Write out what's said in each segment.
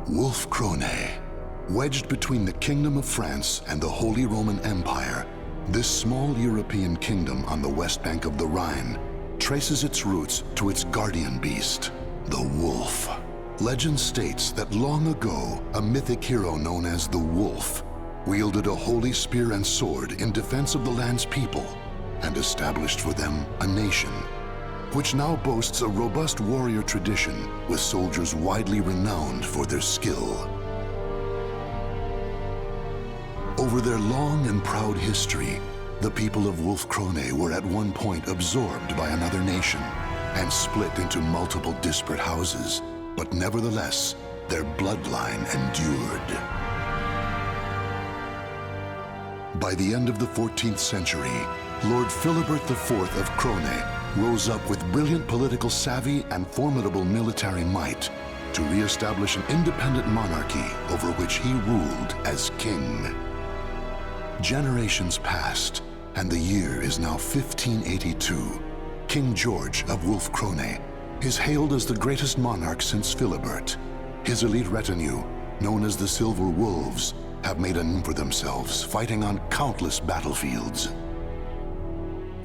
Wolfkrone. Wedged between the Kingdom of France and the Holy Roman Empire, this small European kingdom on the west bank of the Rhine traces its roots to its guardian beast, the wolf. Legend states that long ago, a mythic hero known as the Wolf wielded a holy spear and sword in defense of the land's people and established for them a nation, which now boasts a robust warrior tradition with soldiers widely renowned for their skill. Over their long and proud history, the people of Wolfkrone were at one point absorbed by another nation and split into multiple disparate houses, but nevertheless, their bloodline endured. By the end of the 14th century, Lord Philibert IV of Krone rose up with brilliant political savvy and formidable military might to re-establish an independent monarchy over which he ruled as king. Generations passed, and the year is now 1582. King George of Wolfkrone is hailed as the greatest monarch since Philibert. His elite retinue, known as the Silver Wolves, have made a name for themselves, fighting on countless battlefields.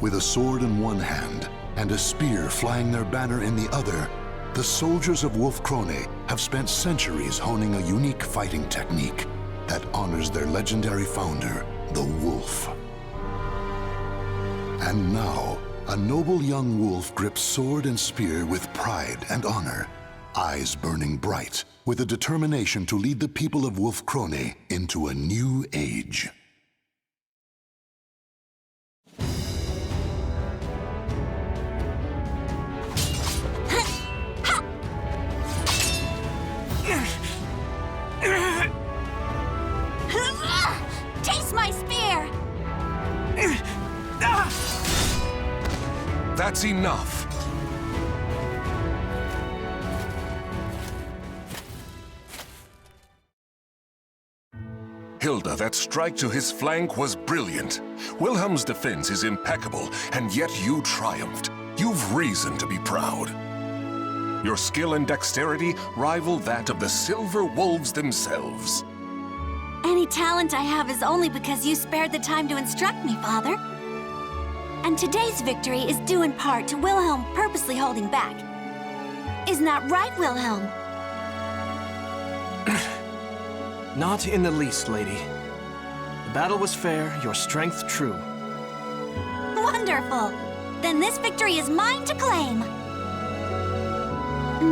With a sword in one hand and a spear flying their banner in the other, the soldiers of Wolfkrone have spent centuries honing a unique fighting technique that honors their legendary founder, the Wolf. And now, a noble young wolf grips sword and spear with pride and honor, eyes burning bright, with a determination to lead the people of Wolfkrone into a new age. Taste my spear! That's enough. Hilda, that strike to his flank was brilliant. Wilhelm's defense is impeccable, and yet you triumphed. You've reason to be proud. Your skill and dexterity rival that of the Silver Wolves themselves. Any talent I have is only because you spared the time to instruct me, Father. And today's victory is due in part to Wilhelm purposely holding back. Isn't that right, Wilhelm? Not in the least, lady. The battle was fair, your strength true. Wonderful! Then this victory is mine to claim.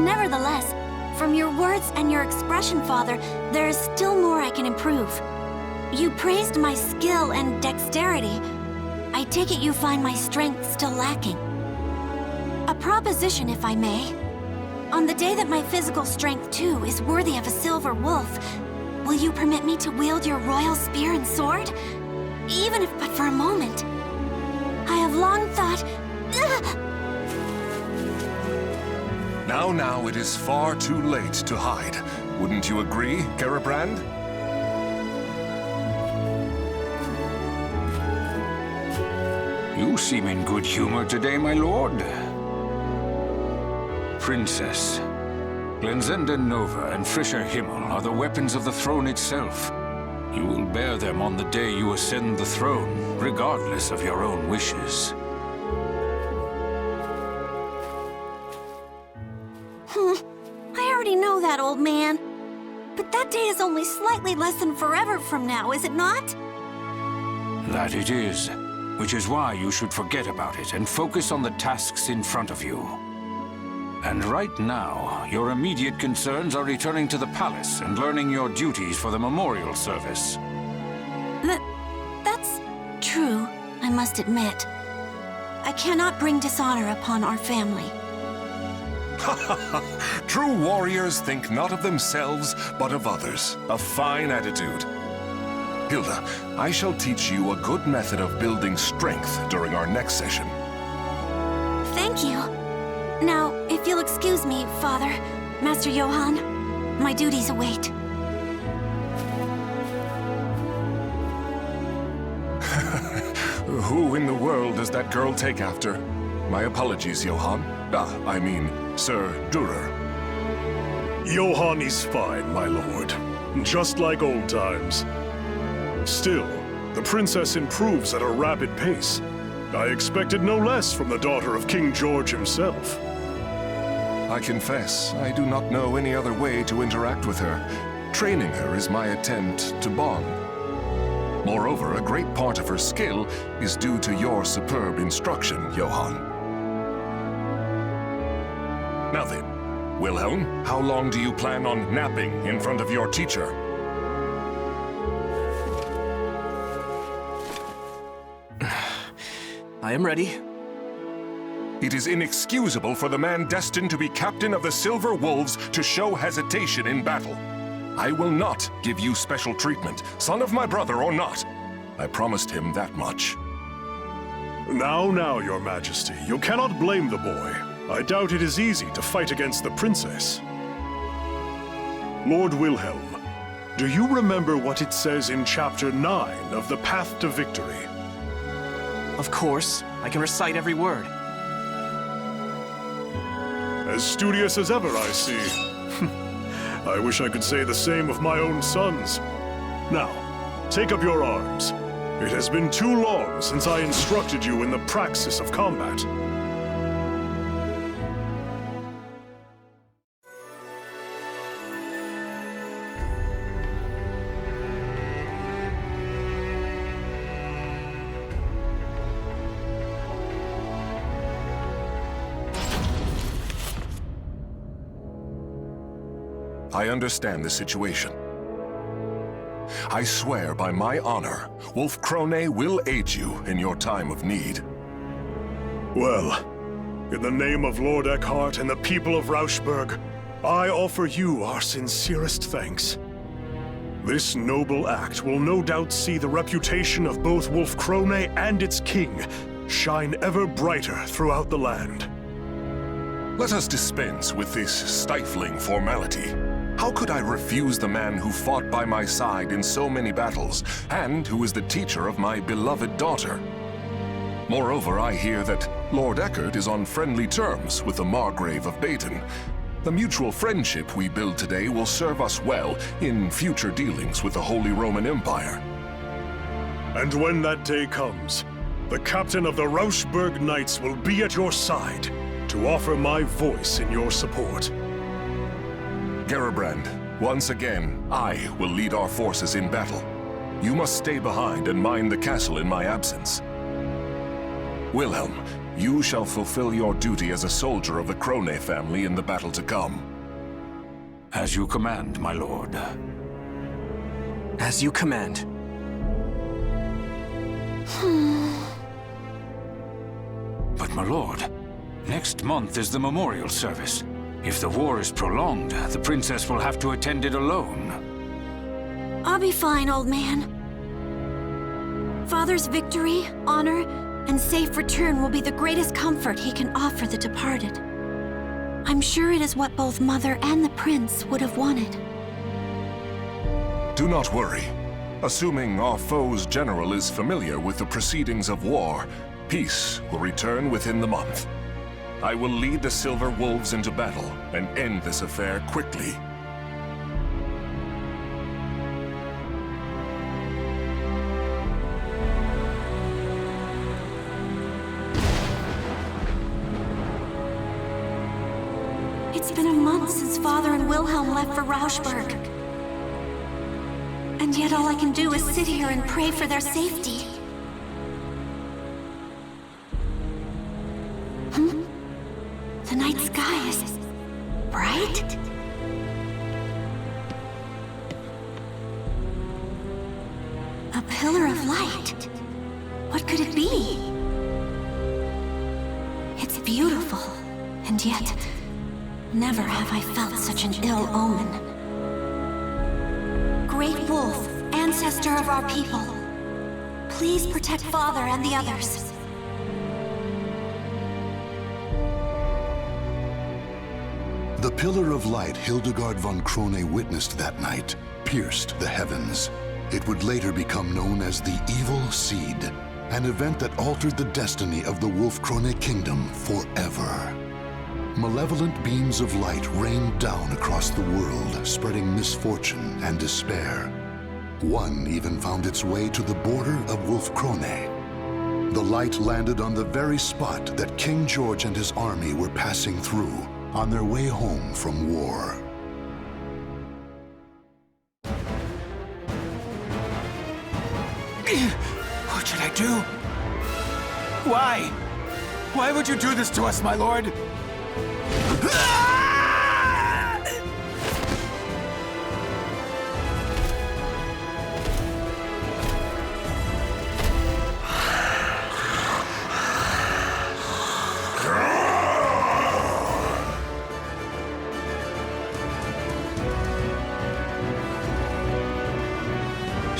Nevertheless, from your words and your expression, Father, there is still more I can improve. You praised my skill and dexterity. I take it you find my strength still lacking. A proposition, if I may. On the day that my physical strength, too, is worthy of a silver wolf, will you permit me to wield your royal spear and sword? Even if but for a moment. I have long thought... Now, it is far too late to hide. Wouldn't you agree, Garibrand? You seem in good humor today, my lord. Princess, Glenzenda Nova and Frischer Himmel are the weapons of the throne itself. You will bear them on the day you ascend the throne, regardless of your own wishes. I already know that, old man. But that day is only slightly less than forever from now, is it not? That it is, which is why you should forget about it and focus on the tasks in front of you. And right now, your immediate concerns are returning to the palace and learning your duties for the memorial service. That's true, I must admit. I cannot bring dishonor upon our family. True warriors think not of themselves, but of others. A fine attitude. Hilda, I shall teach you a good method of building strength during our next session. Thank you. Now, if you'll excuse me, Father, Master Johan, my duties await. Who in the world does that girl take after? My apologies, Johan. I mean, Sir Durer. Johan is fine, my lord. Just like old times. Still, the princess improves at a rapid pace. I expected no less from the daughter of King George himself. I confess, I do not know any other way to interact with her. Training her is my attempt to bond. Moreover, a great part of her skill is due to your superb instruction, Johan. Now then, Wilhelm, how long do you plan on napping in front of your teacher? I am ready. It is inexcusable for the man destined to be captain of the Silver Wolves to show hesitation in battle. I will not give you special treatment, son of my brother or not. I promised him that much. Now, your majesty, you cannot blame the boy. I doubt it is easy to fight against the princess. Lord Wilhelm, do you remember what it says in Chapter 9 of The Path to Victory? Of course. I can recite every word. As studious as ever, I see. I wish I could say the same of my own sons. Now, take up your arms. It has been too long since I instructed you in the praxis of combat. I understand the situation. I swear by my honor, Wolfkrone will aid you in your time of need. Well, in the name of Lord Eckhart and the people of Rauchberg, I offer you our sincerest thanks. This noble act will no doubt see the reputation of both Wolfkrone and its king shine ever brighter throughout the land. Let us dispense with this stifling formality. How could I refuse the man who fought by my side in so many battles, and who is the teacher of my beloved daughter? Moreover, I hear that Lord Eckhart is on friendly terms with the Margrave of Baden. The mutual friendship we build today will serve us well in future dealings with the Holy Roman Empire. And when that day comes, the captain of the Rauchberg Knights will be at your side to offer my voice in your support. Gamerworf, once again, I will lead our forces in battle. You must stay behind and mind the castle in my absence. Wilhelm, you shall fulfill your duty as a soldier of the Krone family in the battle to come. As you command, my lord. As you command. But my lord, next month is the memorial service. If the war is prolonged, the princess will have to attend it alone. I'll be fine, old man. Father's victory, honor, and safe return will be the greatest comfort he can offer the departed. I'm sure it is what both Mother and the Prince would have wanted. Do not worry. Assuming our foe's general is familiar with the proceedings of war, peace will return within the month. I will lead the Silver Wolves into battle and end this affair quickly. It's been a month since Father and Wilhelm left for Rauchberg. And yet all I can do is sit here and pray for their safety. The night sky is bright? A pillar of light. What could it be? It's beautiful, and yet never have I felt such an ill omen. Great Wolf, ancestor of our people, please protect Father and the others. The pillar of light Hildegard von Krone witnessed that night pierced the heavens. It would later become known as the Evil Seed, an event that altered the destiny of the Wolfkrone kingdom forever. malevolent beams of light rained down across the world, spreading misfortune and despair. One even found its way to the border of Wolfkrone. The light landed on the very spot that King George and his army were passing through on their way home from war. What should I do? Why? Why would you do this to us, my lord?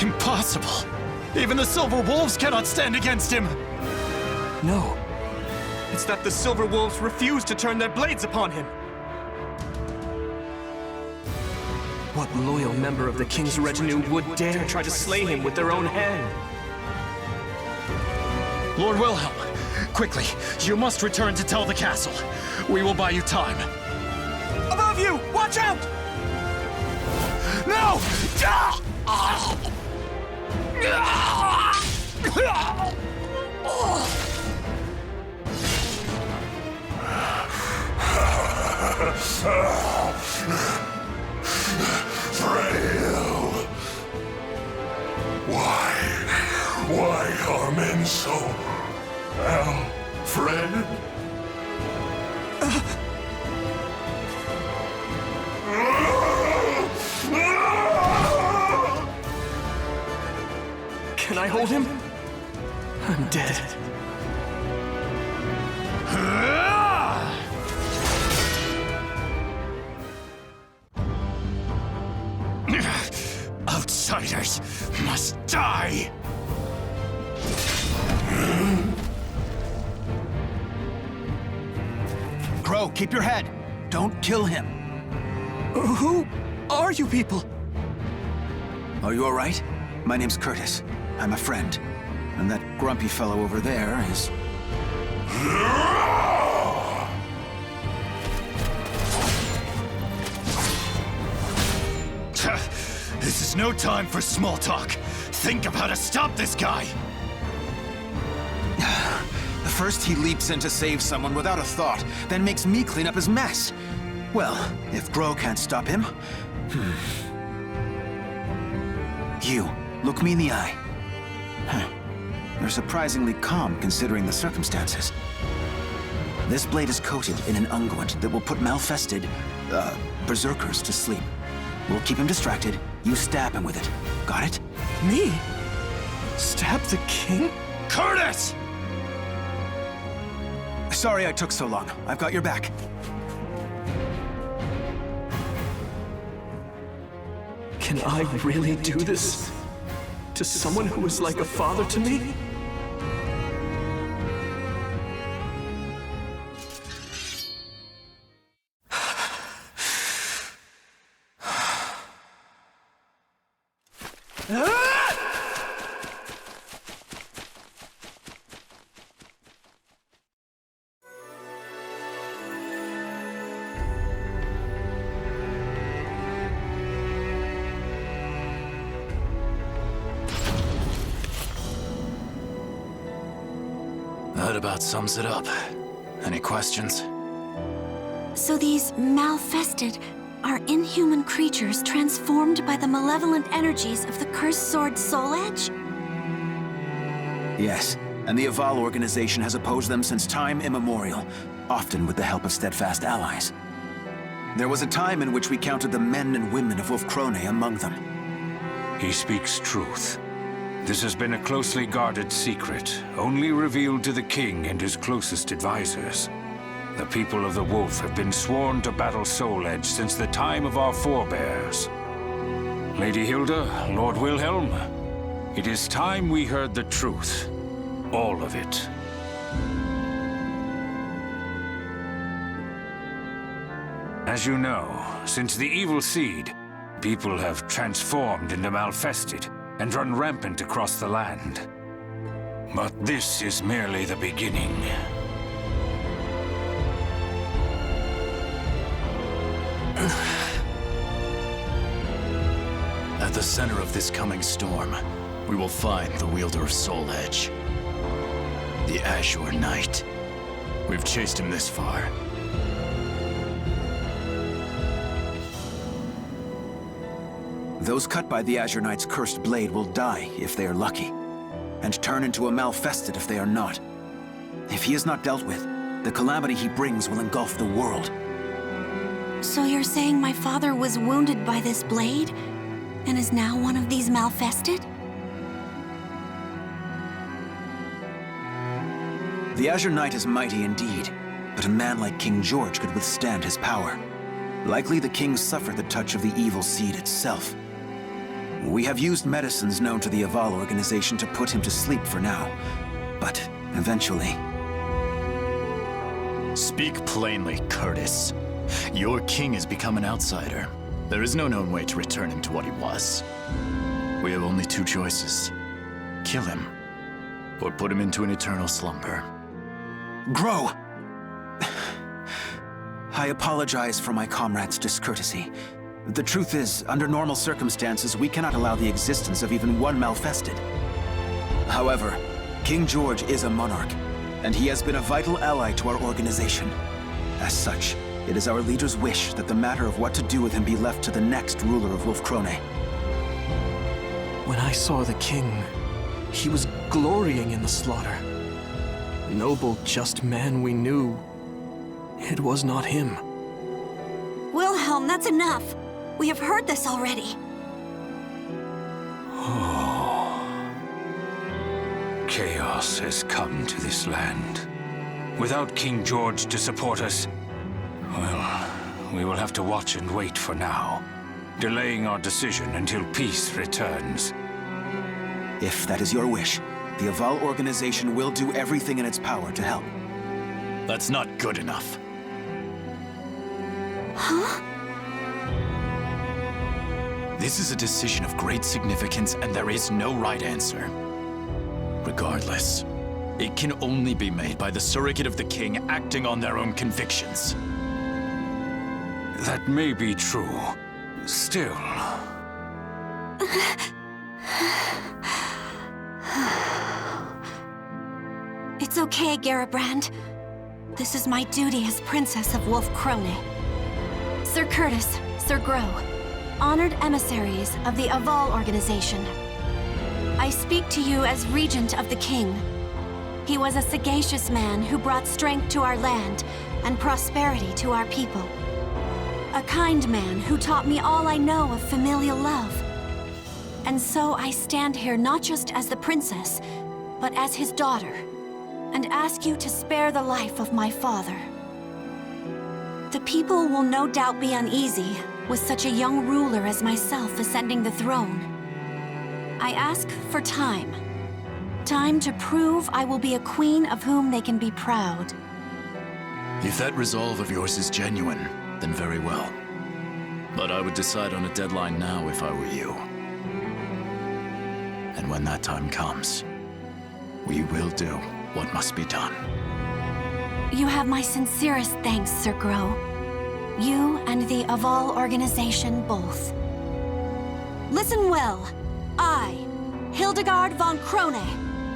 Impossible! Even the Silver Wolves cannot stand against him! No. It's that the Silver Wolves refuse to turn their blades upon him. What loyal member of the King's retinue would dare try to slay him with their own hand? Lord Wilhelm, quickly, you must return to tell the castle. We will buy you time. Above you! Watch out! No! Frail. Why are men so... Alfred? Can I hold him? I'm dead. Outsiders must die! Crow, keep your head. Don't kill him. Who are you people? Are you all right? My name's Curtis. I'm a friend. And that grumpy fellow over there is... This is no time for small talk. Think of how to stop this guy! First he leaps in to save someone without a thought, then makes me clean up his mess. Well, if Gro can't stop him... You, look me in the eye. You're surprisingly calm considering the circumstances. This blade is coated in an unguent that will put malfested, berserkers to sleep. We'll keep him distracted. You stab him with it. Got it? Me? Stab the king? Curtis! Sorry I took so long. I've got your back. Can I really do this? To someone who is like a father to me? That about sums it up. Any questions? So these malfested are inhuman creatures transformed by the malevolent energies of the cursed sword Soul Edge? Yes, and the Avowal organization has opposed them since time immemorial, often with the help of steadfast allies. There was a time in which we counted the men and women of Wolfkrone among them. He speaks truth. This has been a closely guarded secret, only revealed to the king and his closest advisors. The people of the Wolf have been sworn to battle Soul Edge since the time of our forebears. Lady Hilda, Lord Wilhelm, it is time we heard the truth. All of it. As you know, since the evil seed, people have transformed into malfested and run rampant across the land. But this is merely the beginning. the center of this coming storm, we will find the wielder of Soul Edge. The Azure Knight. We've chased him this far. Those cut by the Azure Knight's cursed blade will die if they are lucky, and turn into a Malfested if they are not. If he is not dealt with, the calamity he brings will engulf the world. So you're saying my father was wounded by this blade, and is now one of these Malfested? The Azure Knight is mighty indeed, but a man like King George could withstand his power. Likely the king suffered the touch of the evil seed itself. We have used medicines known to the Avowal organization to put him to sleep for now, but eventually... Speak plainly, Curtis. Your king has become an outsider. There is no known way to return him to what he was. We have only two choices. Kill him, or put him into an eternal slumber. Grow! I apologize for my comrade's discourtesy. The truth is, under normal circumstances, we cannot allow the existence of even one Malfested. However, King George is a monarch, and he has been a vital ally to our organization. As such, it is our leader's wish that the matter of what to do with him be left to the next ruler of Wolfkrone. When I saw the king, he was glorying in the slaughter. Noble, just man we knew. It was not him. Wilhelm, that's enough. We have heard this already. Chaos has come to this land. Without King George to support us, well, we will have to watch and wait for now, delaying our decision until peace returns. If that is your wish, the Avowal organization will do everything in its power to help. That's not good enough. Huh? This is a decision of great significance, and there is no right answer. Regardless, it can only be made by the surrogate of the king acting on their own convictions. That may be true. Still... It's okay, Gamerworf. This is my duty as Princess of Wolfkrone. Sir Curtis, Sir Grow, honored emissaries of the Avowal organization. I speak to you as regent of the king. He was a sagacious man who brought strength to our land and prosperity to our people. A kind man who taught me all I know of familial love. And so I stand here not just as the princess, but as his daughter, and ask you to spare the life of my father. The people will no doubt be uneasy with such a young ruler as myself ascending the throne. I ask for time. Time to prove I will be a queen of whom they can be proud. If that resolve of yours is genuine, then very well. But I would decide on a deadline now if I were you. And when that time comes, we will do what must be done. You have my sincerest thanks, Sir Grow. You and the Avowal organization both. Listen well. I, Hildegard von Krone,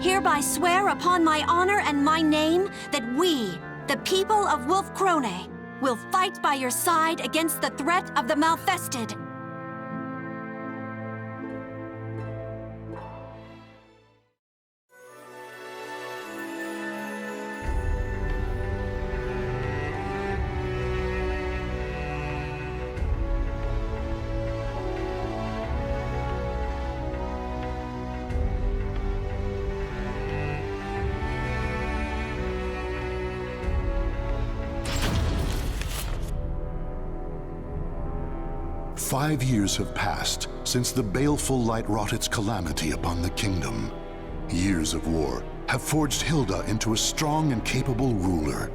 hereby swear upon my honor and my name that we, the people of Wolfkrone, will fight by your side against the threat of the Malfested. "5 years have passed since the baleful light wrought its calamity upon the kingdom. Years of war have forged Hilda into a strong and capable ruler.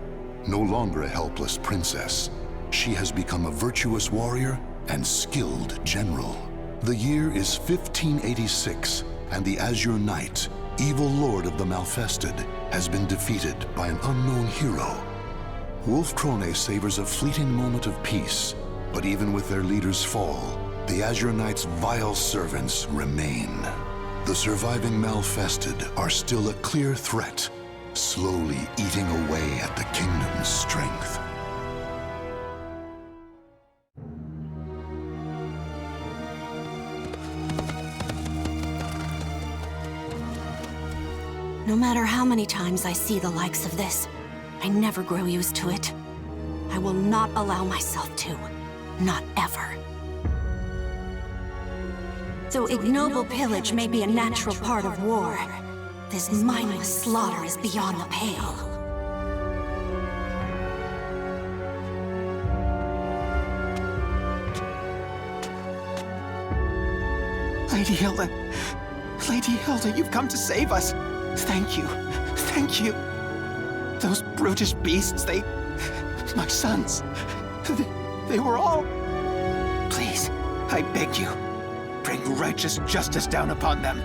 No longer a helpless princess, she has become a virtuous warrior and skilled general. The year is 1586, and the Azure Knight, evil lord of the Malfested, has been defeated by an unknown hero. Wolfkrone savors a fleeting moment of peace, but even with their leader's fall, the Azure Knight's vile servants remain. The surviving Malfested are still a clear threat, slowly eating away at the kingdom's strength. No matter how many times I see the likes of this, I never grow used to it. I will not allow myself to. Not ever. Though ignoble pillage may be a natural part of war, this mindless slaughter is beyond the pale. Lady Hilda! Lady Hilda, you've come to save us! Thank you. Thank you. Those brutish beasts, my sons. They were all... Please, I beg you, bring righteous justice down upon them.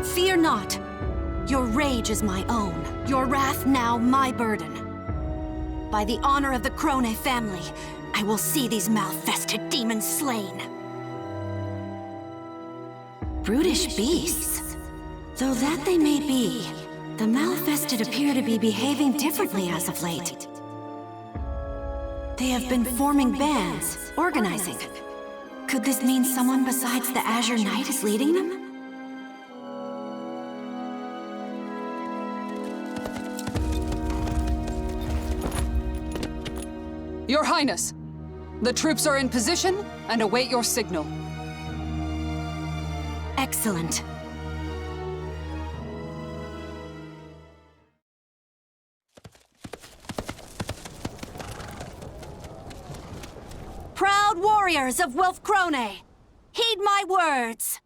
Fear not. Your rage is my own. Your wrath now my burden. By the honor of the Krone family, I will see these Malfested demons slain. Brutish beasts? Though that they may be, the Malfested appear to be behaving differently as of late. They have been forming bands, organizing. Could this mean someone besides the Azure Knight is leading them? Your Highness, the troops are in position and await your signal. Excellent. Proud warriors of Wolfkrone, heed my words.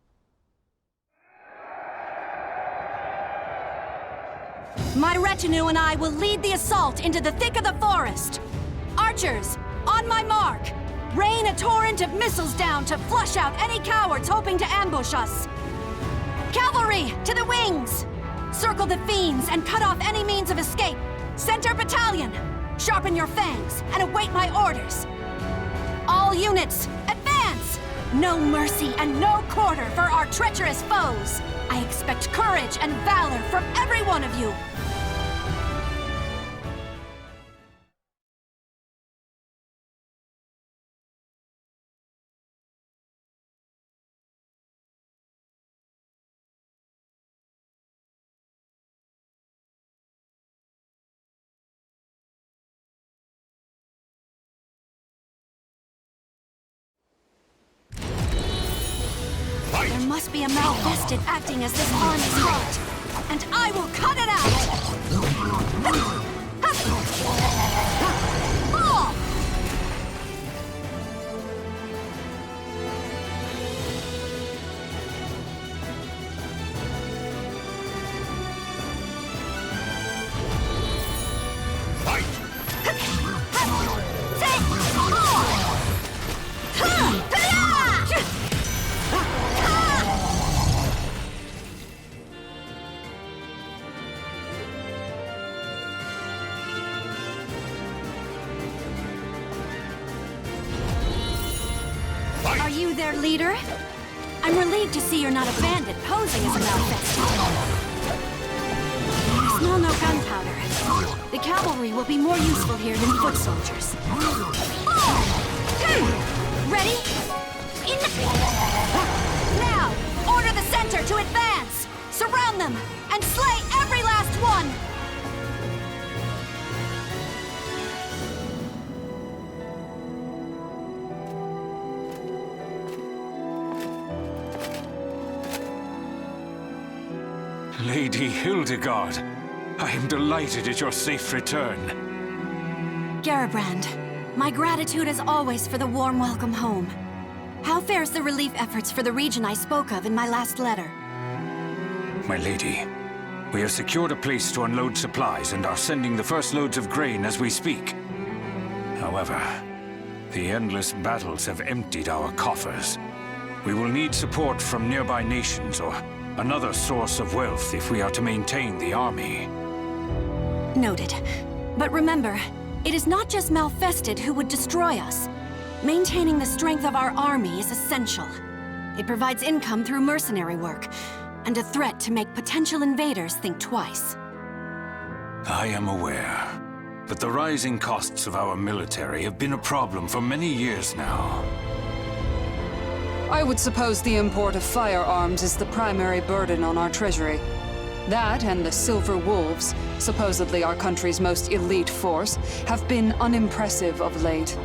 My retinue and I will lead the assault into the thick of the forest. Archers, on my mark, rain a torrent of missiles down to flush out any cowards hoping to ambush us. Cavalry, to the wings! Circle the fiends and cut off any means of escape. Center battalion, sharpen your fangs and await my orders. All units, advance! No mercy and no quarter for our treacherous foes. I expect courage and valor from every one of you. There must be a Malfested acting as this army's heart, and I will cut it out! Fall! Are you their leader? I'm relieved to see you're not a bandit posing as a Malfested. I smell no gunpowder. The cavalry will be more useful here than foot soldiers. Ready? Now, order the center to advance! Surround them, and slay every last one! Lady Hildegard, I am delighted at your safe return. Gamerworf, my gratitude as always for the warm welcome home. How fares the relief efforts for the region I spoke of in my last letter? My lady, we have secured a place to unload supplies and are sending the first loads of grain as we speak. However, the endless battles have emptied our coffers. We will need support from nearby nations or another source of wealth if we are to maintain the army. Noted. But remember, it is not just Malfested who would destroy us. Maintaining the strength of our army is essential. It provides income through mercenary work, and a threat to make potential invaders think twice. I am aware. But the rising costs of our military have been a problem for many years now. I would suppose the import of firearms is the primary burden on our treasury. That and the Silver Wolves, supposedly our country's most elite force, have been unimpressive of late.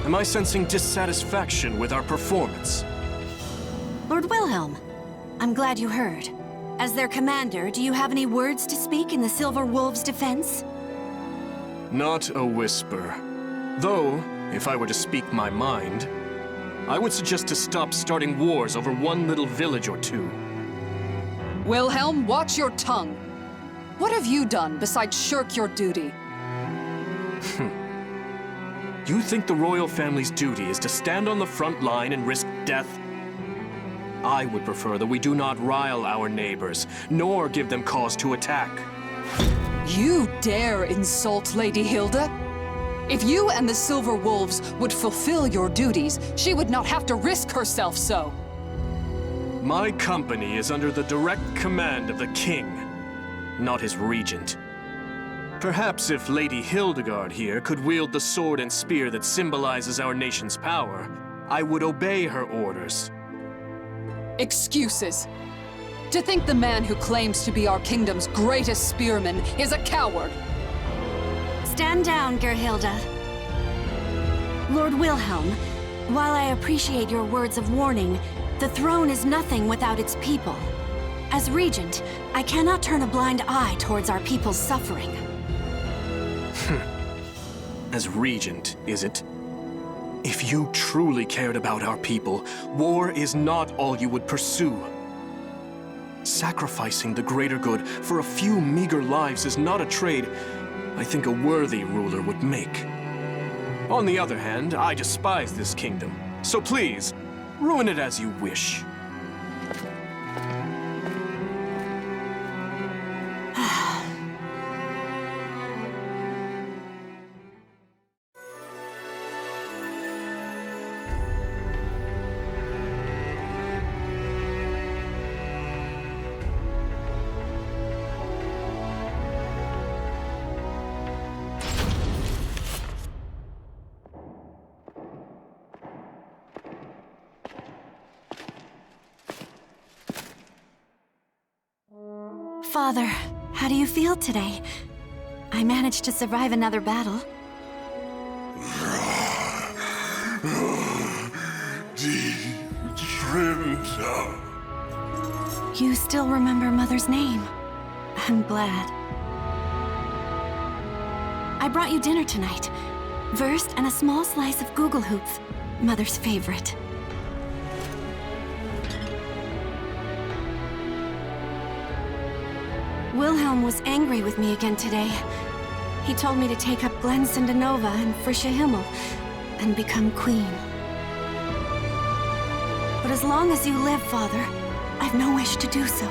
Am I sensing dissatisfaction with our performance? Lord Wilhelm, I'm glad you heard. As their commander, do you have any words to speak in the Silver Wolves' defense? Not a whisper. Though, if I were to speak my mind, I would suggest to stop starting wars over one little village or two. Wilhelm, watch your tongue. What have you done besides shirk your duty? You think the royal family's duty is to stand on the front line and risk death? I would prefer that we do not rile our neighbors, nor give them cause to attack. You dare insult Lady Hilda? If you and the Silver Wolves would fulfill your duties, she would not have to risk herself so. My company is under the direct command of the king, not his regent. Perhaps if Lady Hildegard here could wield the sword and spear that symbolizes our nation's power, I would obey her orders. Excuses. To think the man who claims to be our kingdom's greatest spearman is a coward. Stand down, Gerhilda. Lord Wilhelm, while I appreciate your words of warning, the throne is nothing without its people. As regent, I cannot turn a blind eye towards our people's suffering. As regent, is it? If you truly cared about our people, war is not all you would pursue. Sacrificing the greater good for a few meager lives is not a trade I think a worthy ruler would make. On the other hand, I despise this kingdom, so please, ruin it as you wish. Father, how do you feel today? I managed to survive another battle. You still remember Mother's name. I'm glad. I brought you dinner tonight. Wurst and a small slice of Gugelhupf, Mother's favorite. Wilhelm was angry with me again today. He told me to take up Glensindanova and Frische Himmel and become queen. But as long as you live, Father, I've no wish to do so.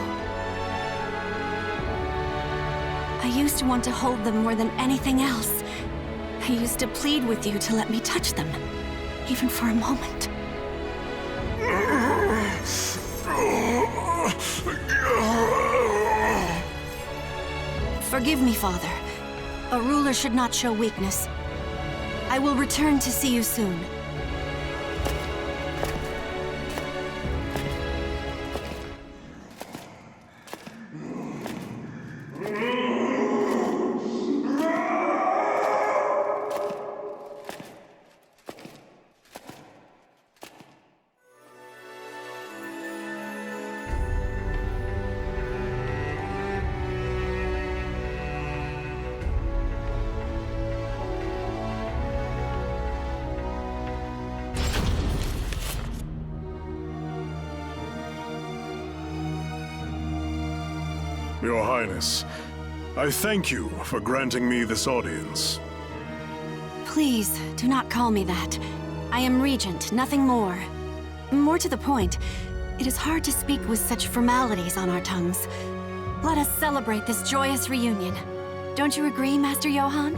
I used to want to hold them more than anything else. I used to plead with you to let me touch them, even for a moment. Forgive me, Father. A ruler should not show weakness. I will return to see you soon. Your Highness, I thank you for granting me this audience. Please, do not call me that. I am Regent, nothing more. More to the point, it is hard to speak with such formalities on our tongues. Let us celebrate this joyous reunion. Don't you agree, Master Johan?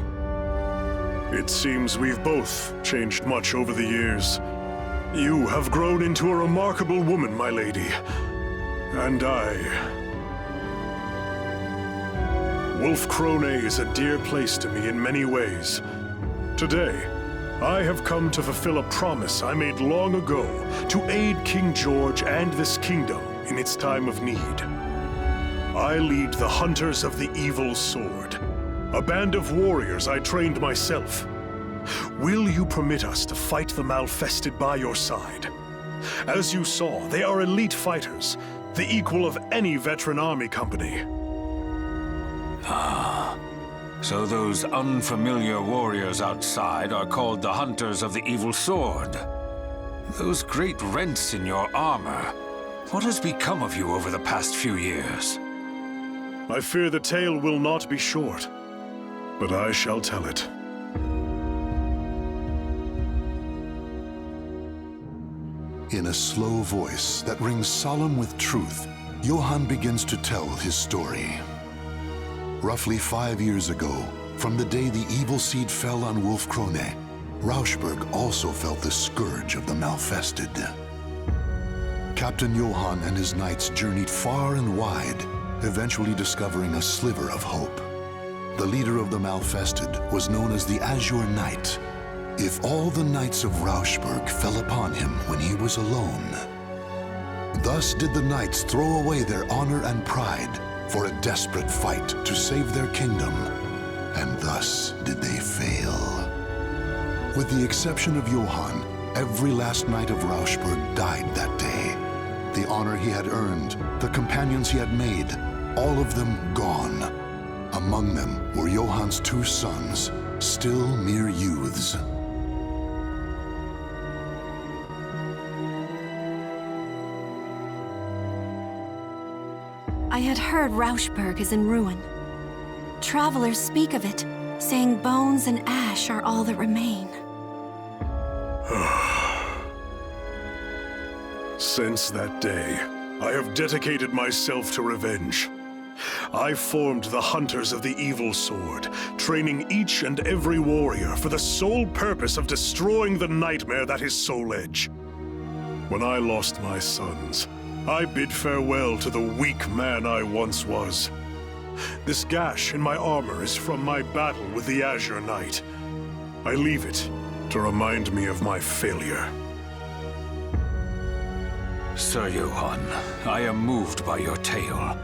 It seems we've both changed much over the years. You have grown into a remarkable woman, my lady. And Wolfkrone is a dear place to me in many ways. Today, I have come to fulfill a promise I made long ago to aid King George and this kingdom in its time of need. I lead the Hunters of the Evil Sword, a band of warriors I trained myself. Will you permit us to fight the Malfested by your side? As you saw, they are elite fighters, the equal of any veteran army company. So those unfamiliar warriors outside are called the Hunters of the Evil Sword. Those great rents in your armor. What has become of you over the past few years? I fear the tale will not be short, but I shall tell it. In a slow voice that rings solemn with truth, Johan begins to tell his story. Roughly 5 years ago, from the day the evil seed fell on Wolfkrone, Rauchberg also felt the scourge of the Malfested. Captain Johan and his knights journeyed far and wide, eventually discovering a sliver of hope. The leader of the Malfested was known as the Azure Knight. If all the knights of Rauchberg fell upon him when he was alone. Thus did the knights throw away their honor and pride for a desperate fight to save their kingdom, and thus did they fail. With the exception of Johan, every last knight of Rauchberg died that day. The honor he had earned, the companions he had made, all of them gone. Among them were Johan's 2 sons, still mere youths. I had heard Rauchberg is in ruin. Travelers speak of it, saying bones and ash are all that remain. Since that day, I have dedicated myself to revenge. I formed the Hunters of the Evil Sword, training each and every warrior for the sole purpose of destroying the nightmare that is Soul Edge. When I lost my sons, I bid farewell to the weak man I once was. This gash in my armor is from my battle with the Azure Knight. I leave it to remind me of my failure. Sir Johan, I am moved by your tale.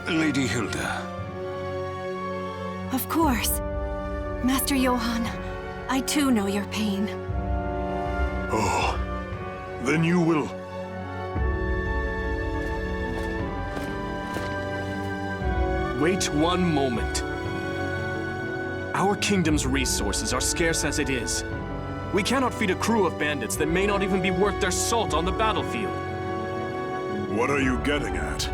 Lady Hilda. Of course. Master Johan, I too know your pain. Oh, then you will... Wait one moment. Our kingdom's resources are scarce as it is. We cannot feed a crew of bandits that may not even be worth their salt on the battlefield. What are you getting at?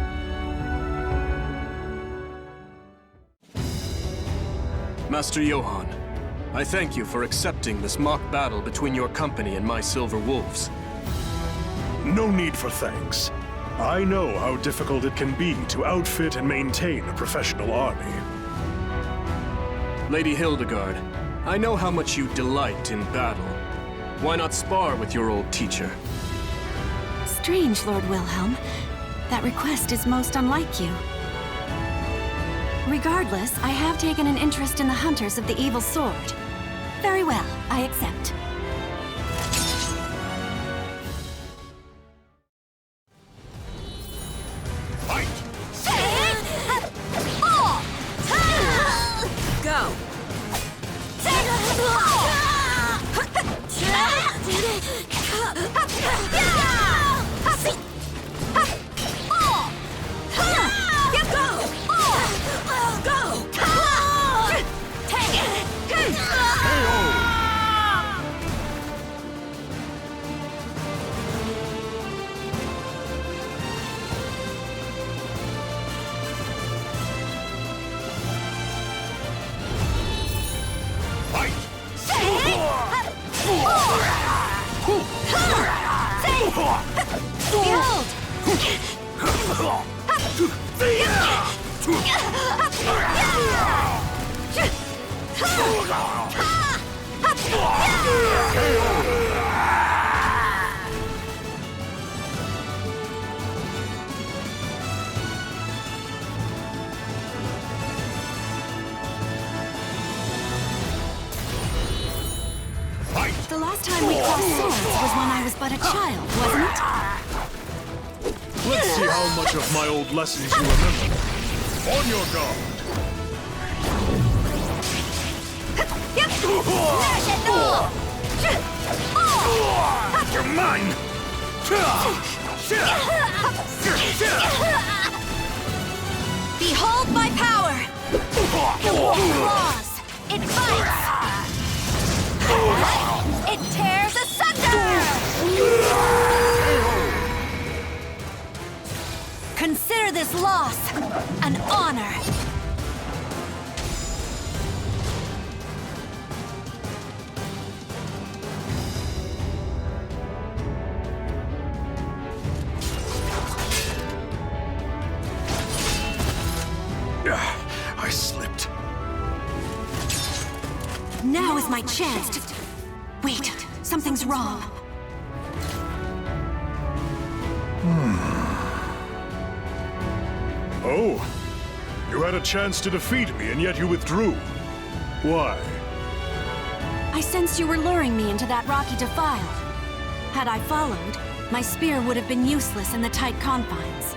Master Johan, I thank you for accepting this mock battle between your company and my Silver Wolves. No need for thanks. I know how difficult it can be to outfit and maintain a professional army. Lady Hildegard, I know how much you delight in battle. Why not spar with your old teacher? Strange, Lord Wilhelm. That request is most unlike you. Regardless, I have taken an interest in the Hunters of the Evil Sword. Very well, I accept. Go! last time we crossed swords was when I was but a child, wasn't it? Let's see how much of my old lessons you remember. On your guard. You're mine! Behold my power! The wolf claws! It bites! It tears asunder! Consider this loss an honor! I slipped. Now is my chance to... Wait, something's wrong. Oh, you had a chance to defeat me, and yet you withdrew. Why? I sensed you were luring me into that rocky defile. Had I followed, my spear would have been useless in the tight confines.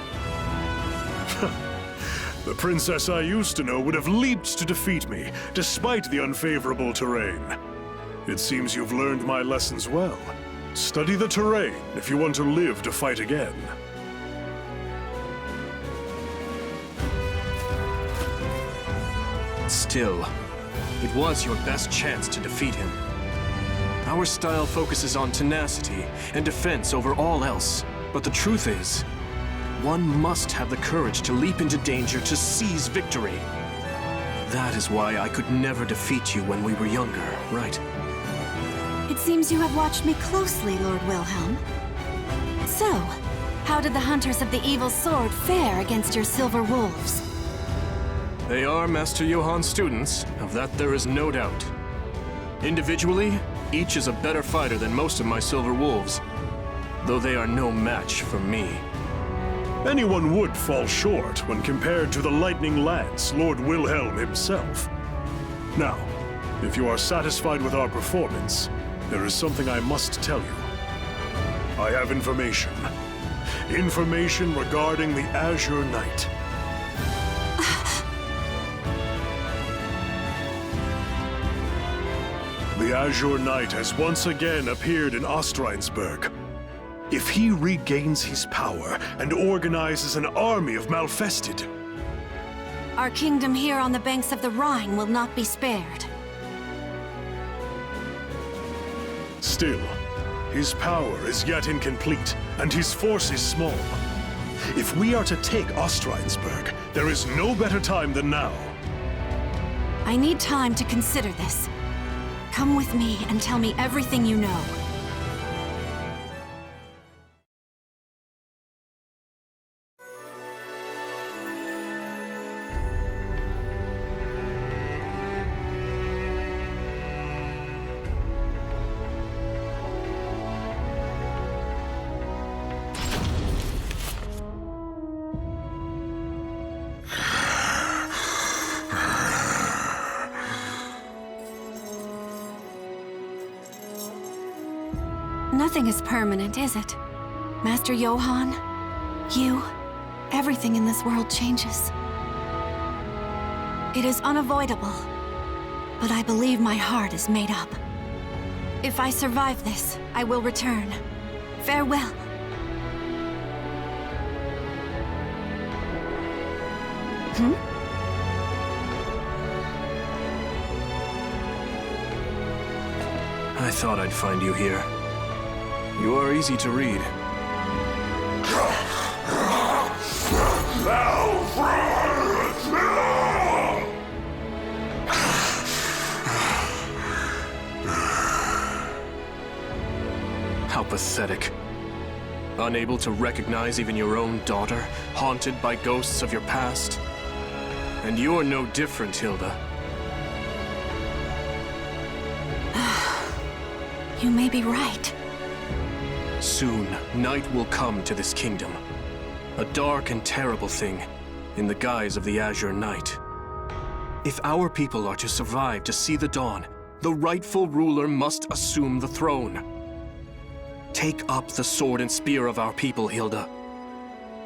The princess I used to know would have leaped to defeat me, despite the unfavorable terrain. It seems you've learned my lessons well. Study the terrain if you want to live to fight again. Still, it was your best chance to defeat him. Our style focuses on tenacity and defense over all else, but the truth is, one must have the courage to leap into danger to seize victory. That is why I could never defeat you when we were younger, right? It seems you have watched me closely, Lord Wilhelm. So, how did the Hunters of the Evil Sword fare against your Silver Wolves? They are Master Johan's students, of that there is no doubt. Individually, each is a better fighter than most of my Silver Wolves, though they are no match for me. Anyone would fall short when compared to the lightning lance, Lord Wilhelm himself. Now, if you are satisfied with our performance, there is something I must tell you. I have information. Information regarding the Azure Knight. The Azure Knight has once again appeared in Ostrheinsburg. If he regains his power and organizes an army of Malfested, Our kingdom here on the banks of the Rhine will not be spared. still, his power is yet incomplete, and his force is small. If we are to take Ostrheinsburg, there is no better time than now. I need time to consider this. Come with me and tell me everything you know. Nothing is permanent, is it? Master Johan, you, everything in this world changes. It is unavoidable, but I believe my heart is made up. If I survive this, I will return. Farewell. I thought I'd find you here. You are easy to read. How pathetic. Unable to recognize even your own daughter, haunted by ghosts of your past. And you're no different, Hilda. You may be right. Soon, night will come to this kingdom. A dark and terrible thing, in the guise of the Azure Knight. If our people are to survive to see the dawn, the rightful ruler must assume the throne. Take up the sword and spear of our people, Hilda.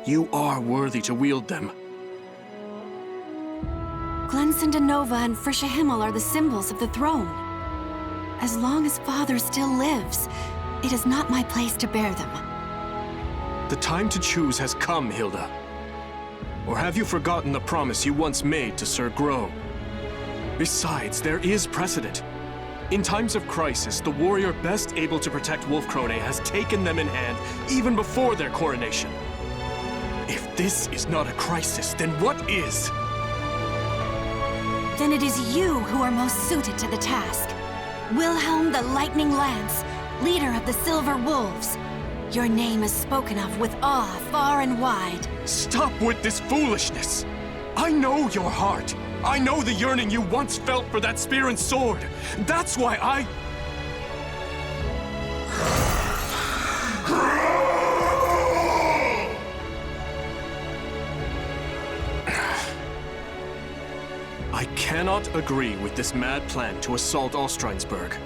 You are worthy to wield them. Glensindanova and Frische Himmel are the symbols of the throne. As long as Father still lives, it is not my place to bear them. The time to choose has come, Hilda. Or have you forgotten the promise you once made to Sir Grow? Besides, there is precedent. In times of crisis, the warrior best able to protect Wolfkrone has taken them in hand even before their coronation. If this is not a crisis, then what is? Then it is you who are most suited to the task. Wilhelm the Lightning Lance, leader of the Silver Wolves. Your name is spoken of with awe far and wide. Stop with this foolishness! I know your heart. I know the yearning you once felt for that spear and sword. That's why I cannot agree with this mad plan to assault Ostreinsburg.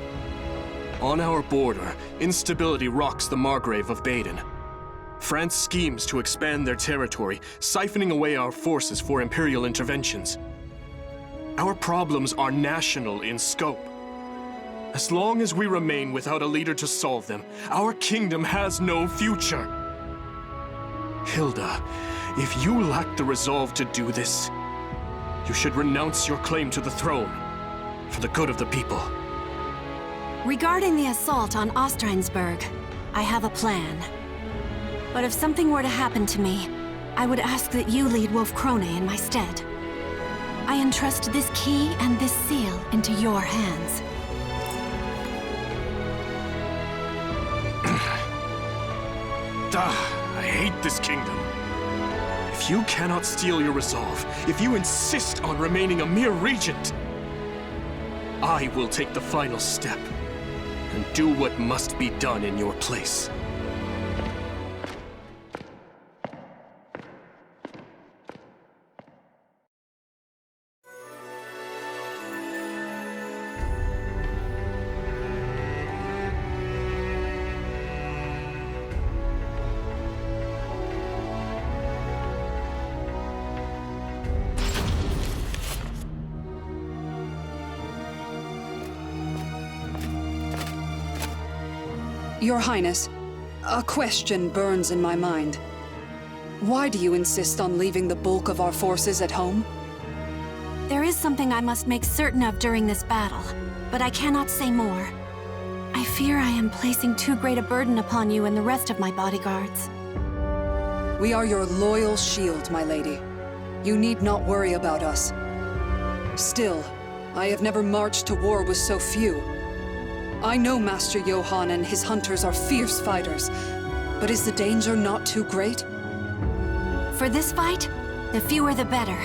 On our border, instability rocks the Margrave of Baden. France schemes to expand their territory, siphoning away our forces for imperial interventions. Our problems are national in scope. As long as we remain without a leader to solve them, our kingdom has no future. Hilda, if you lack the resolve to do this, you should renounce your claim to the throne for the good of the people. Regarding the assault on Ostreinsburg, I have a plan. But if something were to happen to me, I would ask that you lead Wolfkrone in my stead. I entrust this key and this seal into your hands. I hate this kingdom. If you cannot steal your resolve, if you insist on remaining a mere regent, I will take the final step and do what must be done in your place. Your Highness, a question burns in my mind. Why do you insist on leaving the bulk of our forces at home? There is something I must make certain of during this battle, but I cannot say more. I fear I am placing too great a burden upon you and the rest of my bodyguards. We are your loyal shield, my lady. You need not worry about us. Still, I have never marched to war with so few. I know Master Johan and his hunters are fierce fighters, but is the danger not too great? For this fight, the fewer the better.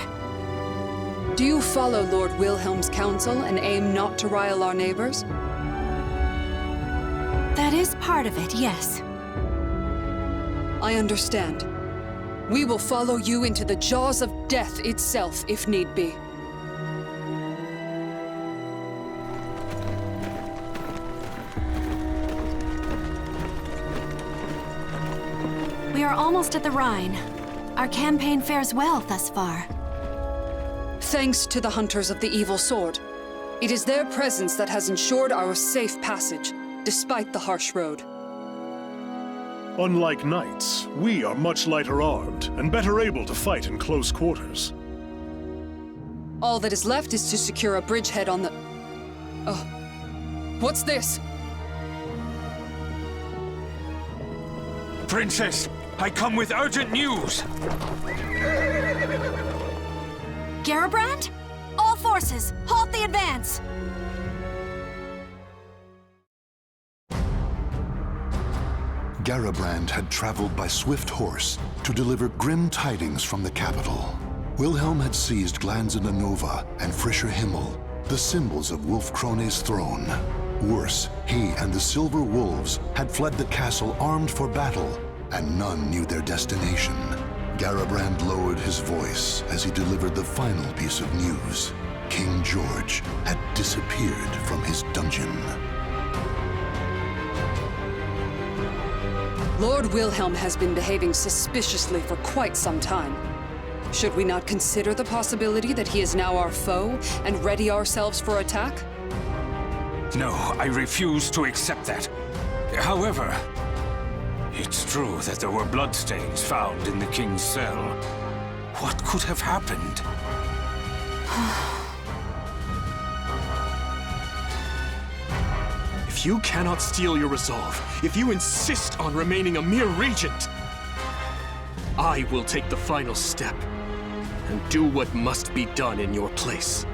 Do you follow Lord Wilhelm's counsel and aim not to rile our neighbors? That is part of it, yes. I understand. We will follow you into the jaws of death itself, if need be. We are almost at the Rhine. Our campaign fares well thus far. Thanks to the Hunters of the Evil Sword. It is their presence that has ensured our safe passage, despite the harsh road. Unlike knights, we are much lighter armed and better able to fight in close quarters. All that is left is to secure a bridgehead on the... Oh. What's this? Princess, I come with urgent news! Gamerworf? All forces, halt the advance! Gamerworf had traveled by swift horse to deliver grim tidings from the capital. Wilhelm had seized Glanzindanova and Frische Himmel, the symbols of Wolfkrone's throne. Worse, he and the Silver Wolves had fled the castle armed for battle, and none knew their destination. Gamerworf lowered his voice as he delivered the final piece of news. King George had disappeared from his dungeon. Lord Wilhelm has been behaving suspiciously for quite some time. Should we not consider the possibility that he is now our foe and ready ourselves for attack? No, I refuse to accept that. However, it's true that there were bloodstains found in the king's cell. What could have happened? If you cannot steel your resolve, if you insist on remaining a mere regent, I will take the final step and do what must be done in your place.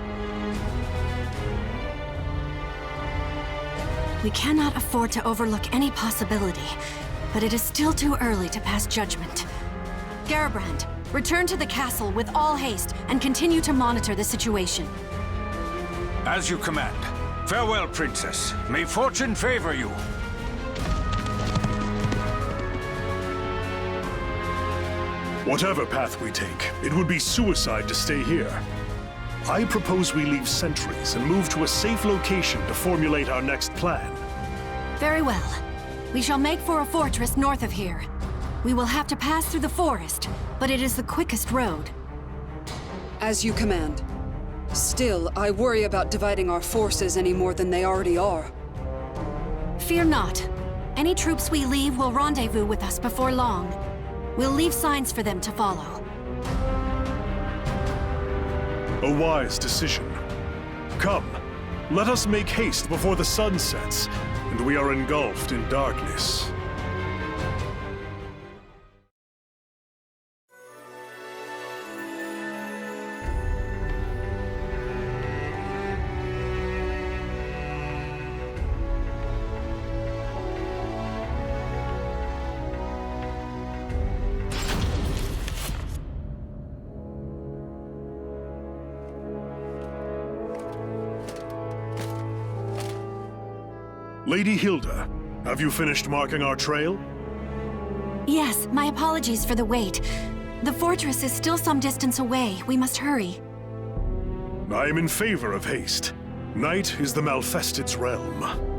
We cannot afford to overlook any possibility, but it is still too early to pass judgment. Gerbrand, return to the castle with all haste and continue to monitor the situation. As you command. Farewell, Princess. May fortune favor you. Whatever path we take, it would be suicide to stay here. I propose we leave sentries and move to a safe location to formulate our next plan. Very well. We shall make for a fortress north of here. We will have to pass through the forest, but it is the quickest road. As you command. Still, I worry about dividing our forces any more than they already are. Fear not. Any troops we leave will rendezvous with us before long. We'll leave signs for them to follow. A wise decision. Come, let us make haste before the sun sets, and we are engulfed in darkness. Lady Hilda, have you finished marking our trail? Yes, my apologies for the wait. The fortress is still some distance away. We must hurry. I am in favor of haste. Night is the Malfested's realm.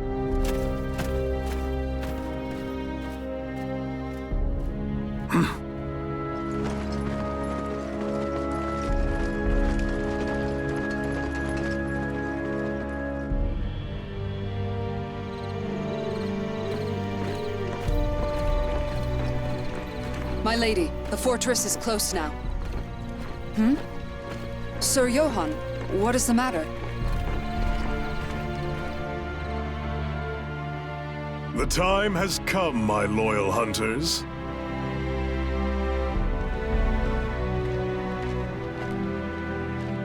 My lady, the fortress is close now. Sir Johan, what is the matter? The time has come, my loyal hunters.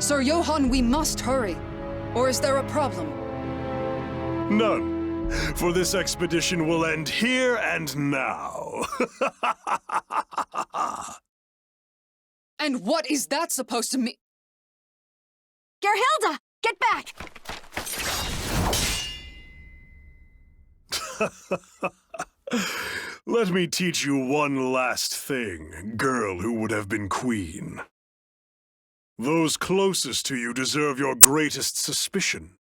Sir Johan, we must hurry. Or is there a problem? None. For this expedition will end here and now. And what is that supposed to mean? Gerhilda, get back! Let me teach you one last thing, girl who would have been queen. Those closest to you deserve your greatest suspicion,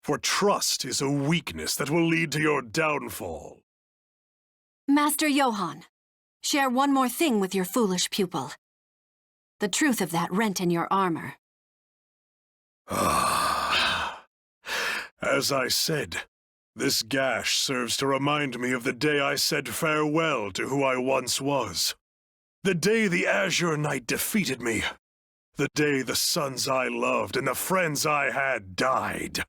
for trust is a weakness that will lead to your downfall. Master Johan, share one more thing with your foolish pupil. The truth of that rent in your armor. As I said, this gash serves to remind me of the day I said farewell to who I once was. The day the Azure Knight defeated me. The day the sons I loved and the friends I had died.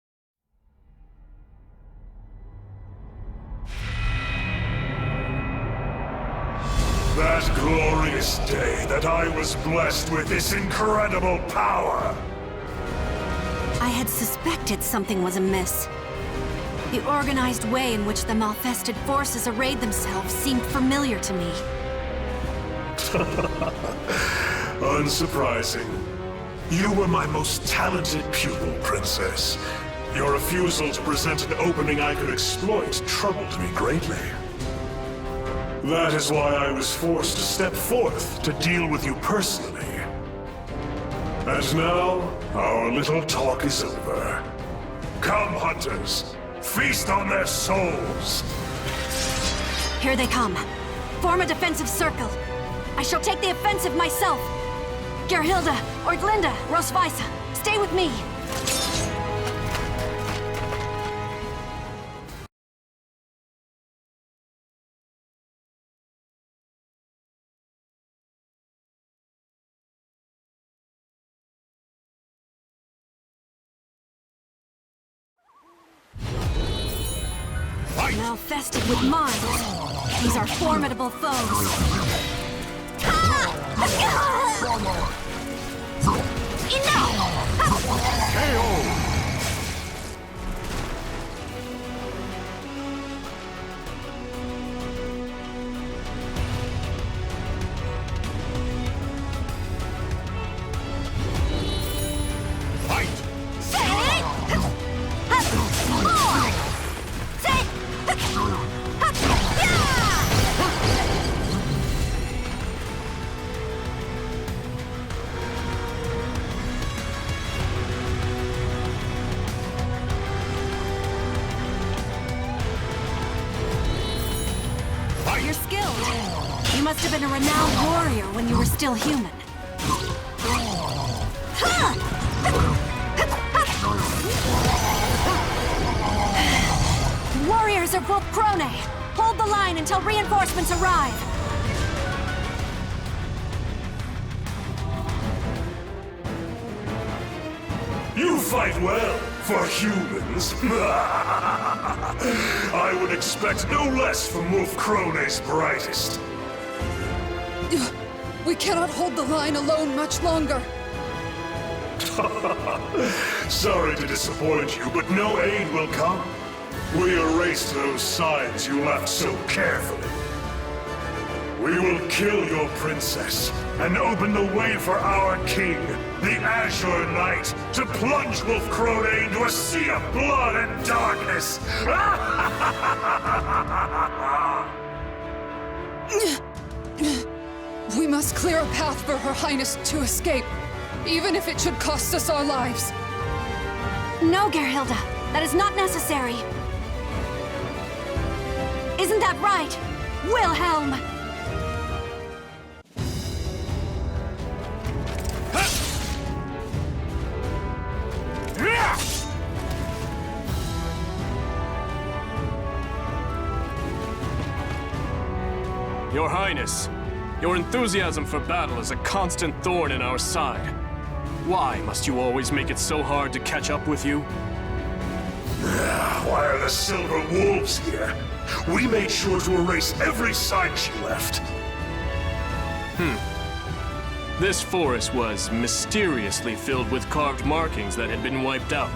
That glorious day that I was blessed with this incredible power. I had suspected something was amiss. The organized way in which the Malfested forces arrayed themselves seemed familiar to me. Unsurprising. You were my most talented pupil, Princess. Your refusal to present an opening I could exploit troubled me greatly. That is why I was forced to step forth to deal with you personally. And now, our little talk is over. Come, hunters. Feast on their souls. Here they come. Form a defensive circle. I shall take the offensive myself. Hilda, Ortlinda, Rosvisa, stay with me. Now fested with minds. These are formidable foes. You're skilled. You must have been a renowned warrior when you were still human. Warriors of Wolfkrone, hold the line until reinforcements arrive. You fight well, for humans. I would expect no less from Wolfkrone's brightest. We cannot hold the line alone much longer. Sorry to disappoint you, but no aid will come. We erased those signs you left so carefully. We will kill your princess and open the way for our king, the Azure Knight, to plunge Wolfkrone into a sea of blood and darkness. We must clear a path for Her Highness to escape, even if it should cost us our lives. No, Hilda, that is not necessary. Isn't that right, Wilhelm? Your Highness, your enthusiasm for battle is a constant thorn in our side. Why must you always make it so hard to catch up with you? Why are the Silver Wolves here? We made sure to erase every sign she left. This forest was mysteriously filled with carved markings that had been wiped out.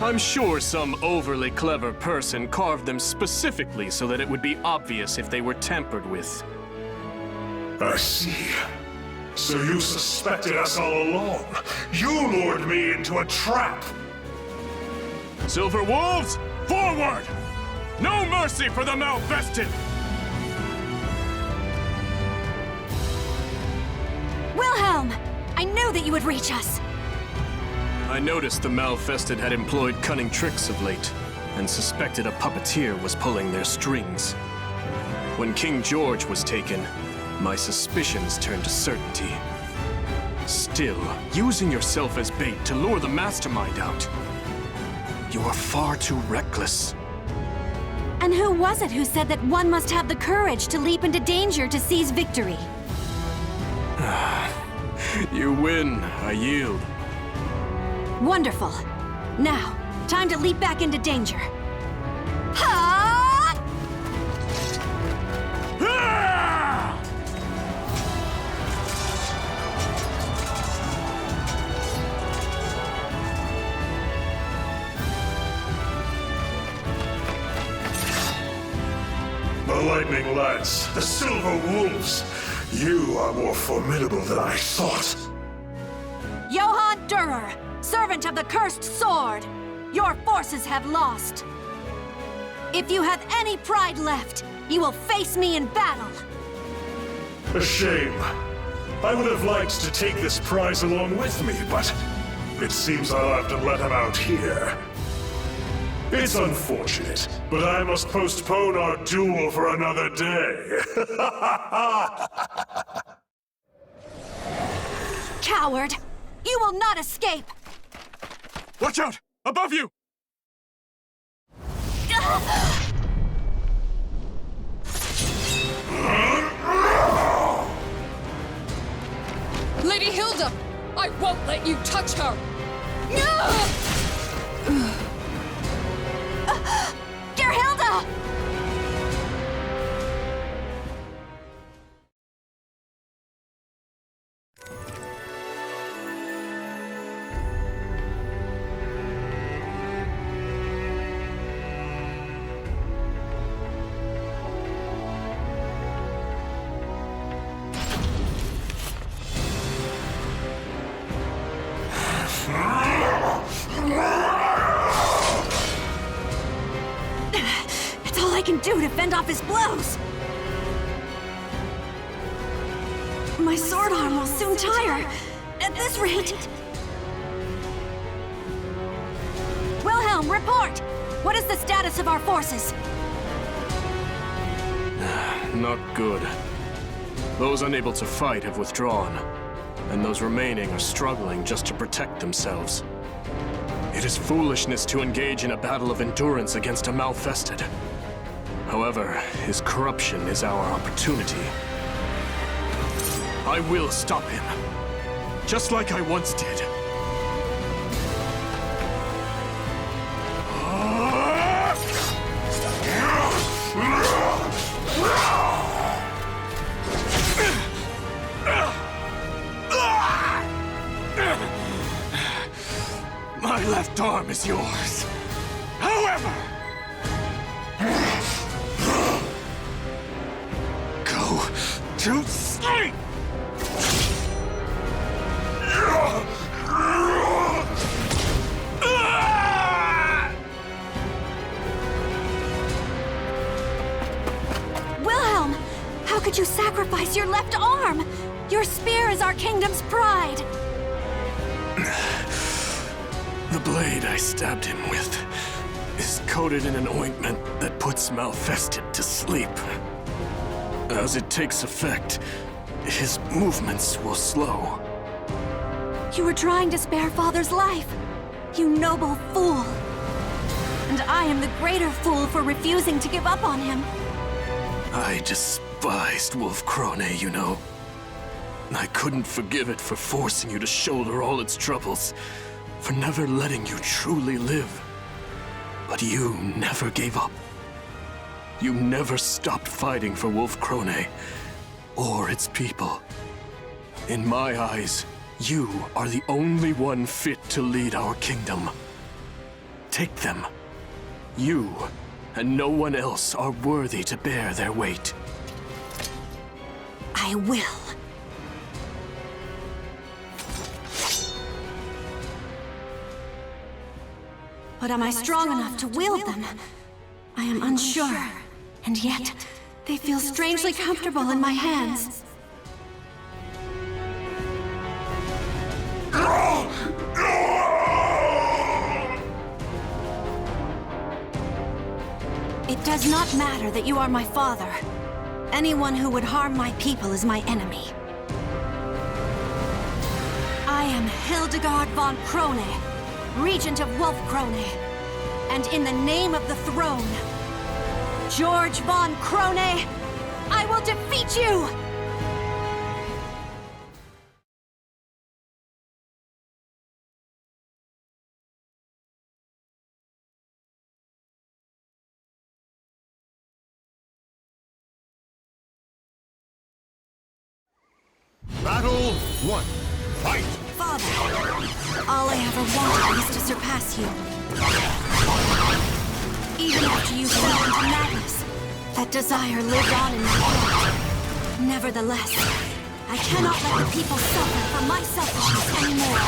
I'm sure some overly clever person carved them specifically so that it would be obvious if they were tampered with. I see. So you suspected us all along. You lured me into a trap. Silver Wolves, forward! No mercy for the malvested! Wilhelm! I knew that you would reach us. I noticed the malfested had employed cunning tricks of late, and suspected a puppeteer was pulling their strings. When King George was taken, my suspicions turned to certainty. Still, using yourself as bait to lure the mastermind out. You are far too reckless. And who was it who said that one must have the courage to leap into danger to seize victory? You win, I yield. Wonderful. Now, time to leap back into danger. Ha! The Lightning Lads, the Silver Wolves. You are more formidable than I thought. Johan Durer, servant of the Cursed Sword, your forces have lost. If you have any pride left, you will face me in battle. A shame. I would have liked to take this prize along with me, but it seems I'll have to let him out here. It's unfortunate, but I must postpone our duel for another day. Coward! You will not escape! Watch out! Above you! Lady Hilda! I won't let you touch her! Dear Hilda! It's all I can do to fend off his blows. My sword arm will soon tire. At this rate... Wilhelm, report! What is the status of our forces? Not good. Those unable to fight have withdrawn, and those remaining are struggling just to protect themselves. It is foolishness to engage in a battle of endurance against a Malfested. However, his corruption is our opportunity. I will stop him, just like I once did. My left arm is yours. However, go to sleep! Wilhelm! How could you sacrifice your left arm? Your spear is our kingdom's pride! The blade I stabbed him with is coated in an ointment that puts Malfested to sleep. As it takes effect, his movements will slow. You were trying to spare Father's life, you noble fool. And I am the greater fool for refusing to give up on him. I despised Wolfkrone, you know. I couldn't forgive it for forcing you to shoulder all its troubles, for never letting you truly live. But you never gave up. You never stopped fighting for Wolfkrone or its people. In my eyes, you are the only one fit to lead our kingdom. Take them. You and no one else are worthy to bear their weight. I will. But am I strong enough to wield them? I am unsure, and yet they feel strangely comfortable in my hands. It does not matter that you are my father. Anyone who would harm my people is my enemy. I am Hildegard von Krone, regent of Wolfkrone, and in the name of the throne, George von Krone, I will defeat you! Battle 1. Fight! Father, all I ever wanted was to surpass you. Even after you fell into madness, that desire lived on in my heart. Nevertheless, I cannot let the people suffer for my selfishness anymore.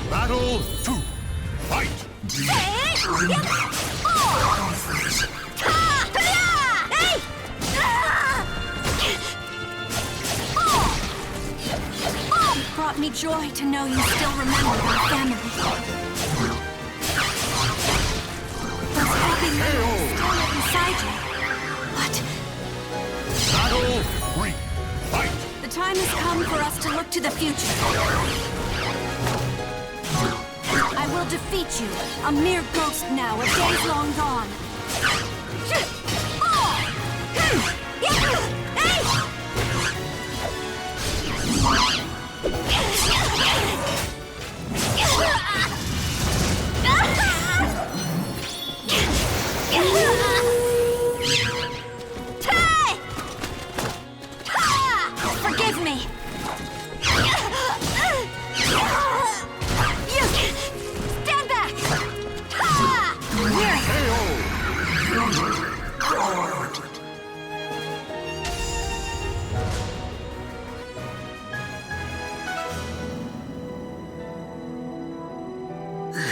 Battle 2. It brought me joy to know you still remember our family. Those happy memories still live inside you. But Battle 3. Fight! the time has come for us to look to the future. I will defeat you, a mere ghost now, a days long gone. Forgive me. Stand back.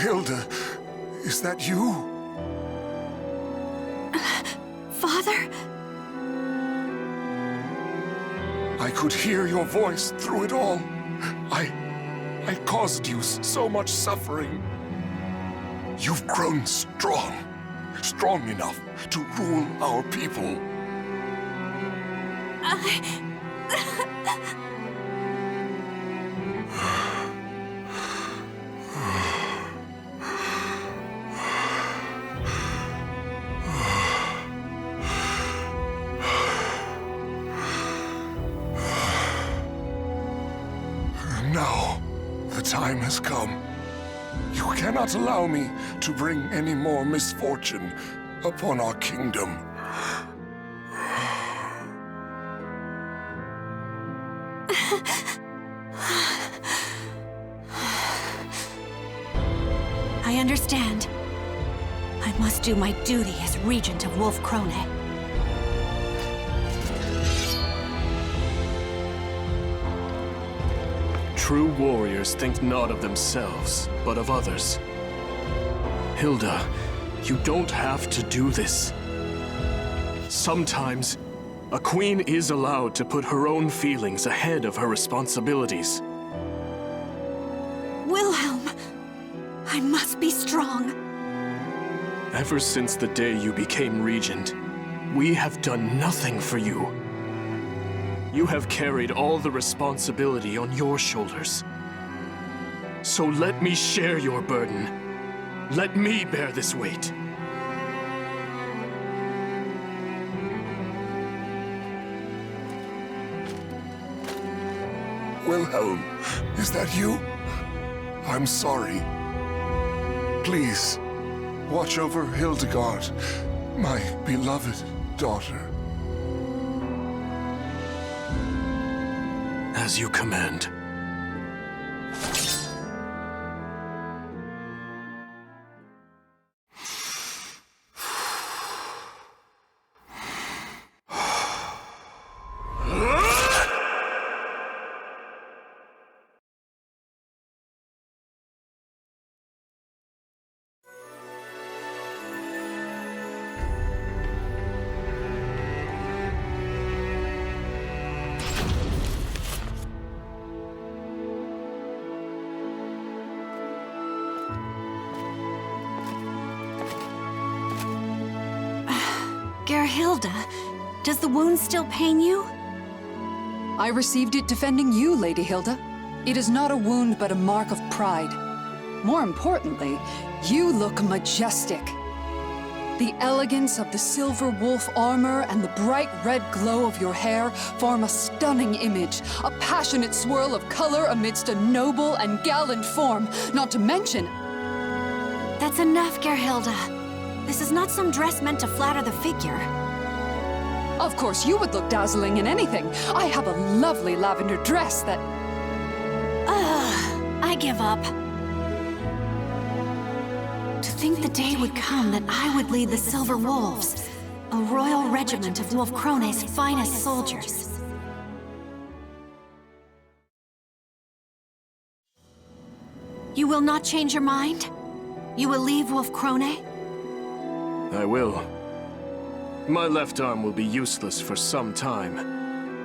Hilda, is that you? Father? I could hear your voice through it all. I caused you so much suffering. You've grown strong. Strong enough to rule our people. Now, the time has come. You cannot allow me to bring any more misfortune upon our kingdom. I understand. I must do my duty as regent of Wolfkrone. True warriors think not of themselves, but of others. Hilda, you don't have to do this. Sometimes, a queen is allowed to put her own feelings ahead of her responsibilities. Wilhelm! I must be strong. Ever since the day you became regent, we have done nothing for you. You have carried all the responsibility on your shoulders. So let me share your burden. Let me bear this weight. Wilhelm, is that you? I'm sorry. Please, watch over Hildegard, my beloved daughter. As you command. Hilda, does the wound still pain you? I received it defending you, Lady Hilda. It is not a wound, but a mark of pride. More importantly, you look majestic. The elegance of the silver wolf armor and the bright red glow of your hair form a stunning image, a passionate swirl of color amidst a noble and gallant form, not to mention... That's enough, Hilda. This is not some dress meant to flatter the figure. Of course, you would look dazzling in anything. I have a lovely lavender dress that... I give up. To think the day would come that I would lead the Silver Wolves, a royal regiment of Wolfkrone's finest soldiers. You will not change your mind? You will leave Wolfkrone? I will. My left arm will be useless for some time.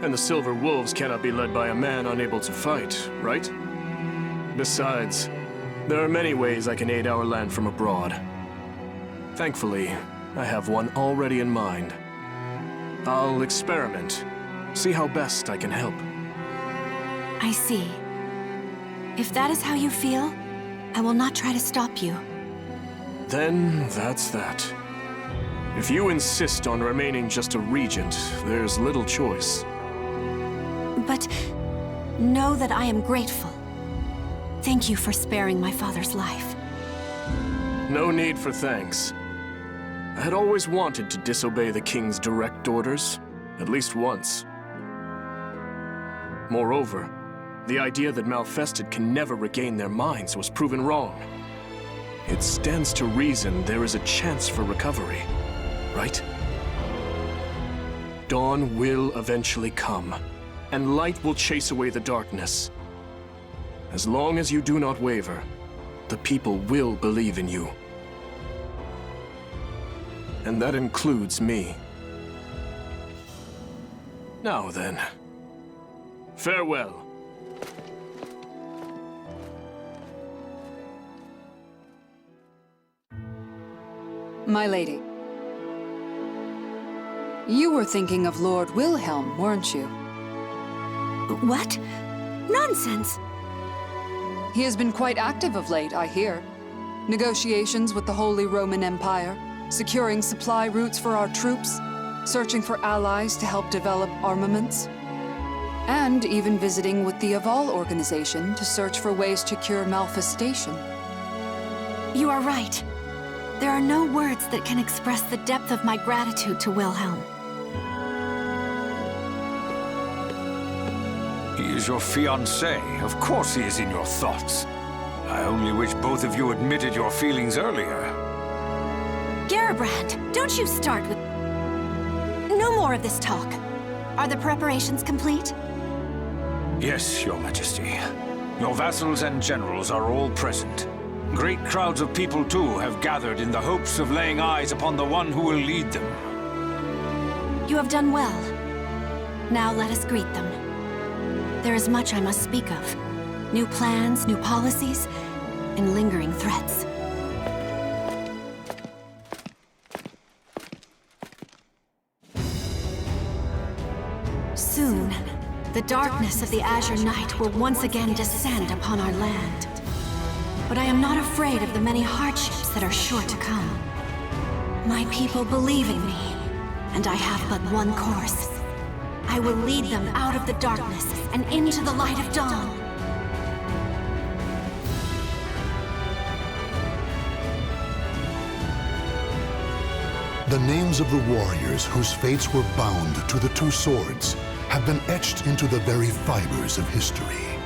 And the Silver Wolves cannot be led by a man unable to fight, right? Besides, there are many ways I can aid our land from abroad. Thankfully, I have one already in mind. I'll experiment, see how best I can help. I see. If that is how you feel, I will not try to stop you. Then that's that. If you insist on remaining just a regent, there's little choice. But know that I am grateful. Thank you for sparing my father's life. No need for thanks. I had always wanted to disobey the king's direct orders, at least once. Moreover, the idea that Malfested can never regain their minds was proven wrong. It stands to reason there is a chance for recovery, right? Dawn will eventually come, and light will chase away the darkness. As long as you do not waver, the people will believe in you. And that includes me. Now then, farewell. My lady. You were thinking of Lord Wilhelm, weren't you? What? Nonsense! He has been quite active of late, I hear. Negotiations with the Holy Roman Empire, securing supply routes for our troops, searching for allies to help develop armaments, and even visiting with the Avowal organization to search for ways to cure malfestation. You are right. There are no words that can express the depth of my gratitude to Wilhelm. He is your fiancé. Of course he is in your thoughts. I only wish both of you admitted your feelings earlier. Gamerworf, don't you start with... No more of this talk. Are the preparations complete? Yes, Your Majesty. Your vassals and generals are all present. Great crowds of people, too, have gathered in the hopes of laying eyes upon the one who will lead them. You have done well. Now let us greet them. There is much I must speak of. New plans, new policies, and lingering threats. Soon, the darkness of the Azure Night will once again descend upon our land. But I am not afraid of the many hardships that are sure to come. My people believe in me, and I have but one course. I will lead them out of the darkness and into the light of dawn. The names of the warriors whose fates were bound to the two swords have been etched into the very fibers of history.